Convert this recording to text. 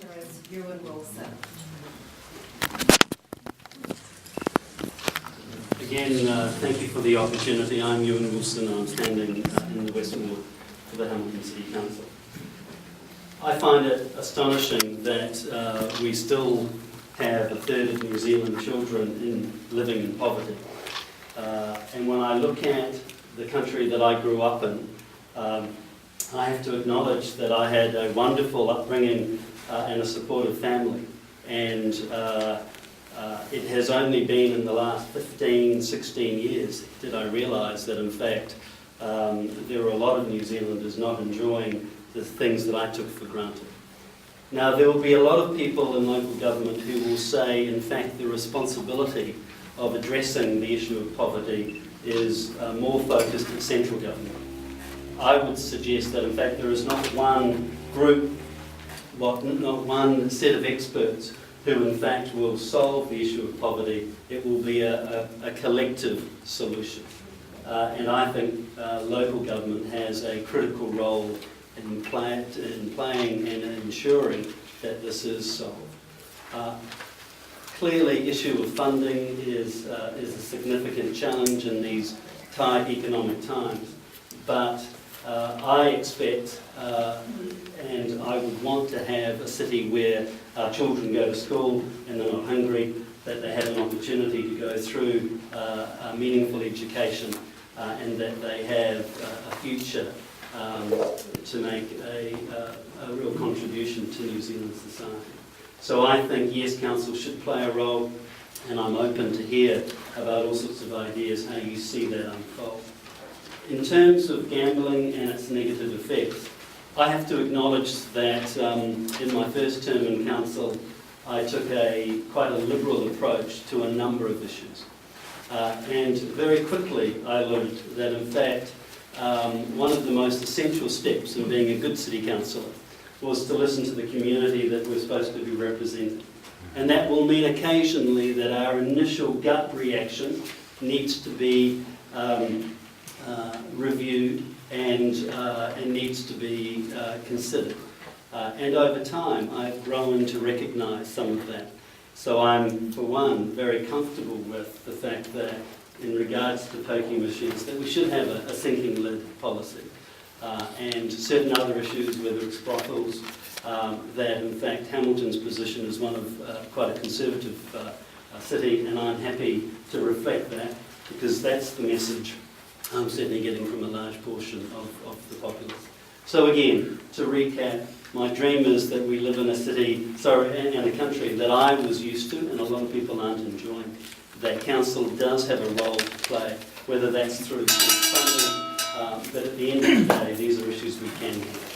councillor is Ewan Wilson. Again, thank you for the opportunity. I'm Ewan Wilson and I'm standing in the Western Ward for the Hamilton City Council. I find it astonishing that we still have a third of New Zealand children living in poverty. And when I look at the country that I grew up in, I have to acknowledge that I had a wonderful upbringing and a supportive family. And it has only been in the last 15, 16 years that I realise that in fact there are a lot of New Zealanders not enjoying the things that I took for granted. Now there will be a lot of people in local government who will say in fact the responsibility of addressing the issue of poverty is more focused at central government. I would suggest that in fact there is not one group, not one set of experts who in fact will solve the issue of poverty. It will be a collective solution. And I think local government has a critical role in playing and ensuring that this is solved. Clearly, issue of funding is a significant challenge in these tight economic times, but I expect and I would want to have a city where our children go to school and they're not hungry, that they have an opportunity to go through a meaningful education and that they have a future to make a real contribution to New Zealand society. So I think, yes, council should play a role, and I'm open to hear about all sorts of ideas, how you see that unfold. In terms of gambling and its negative effects, I have to acknowledge that in my first term in council, I took quite a liberal approach to a number of issues. And very quickly I learned that in fact one of the most essential steps in being a good city councillor was to listen to the community that we're supposed to be representing. And that will mean occasionally that our initial gut reaction needs to be reviewed and needs to be considered. And over time I've grown to recognise some of that. So I'm, for one, very comfortable with the fact that in regards to pokie machines that we should have a sinking lid policy. And certain other issues, whether it's brothels, that in fact Hamilton's position is one of quite a conservative city, and I'm happy to reflect that because that's the message I'm certainly getting from a large portion of the populace. So again, to recap, my dream is that we live in a city, in a country that I was used to and a lot of people aren't enjoying. That council does have a role to play, whether that's through funding, but at the end of the day, these are issues we can handle.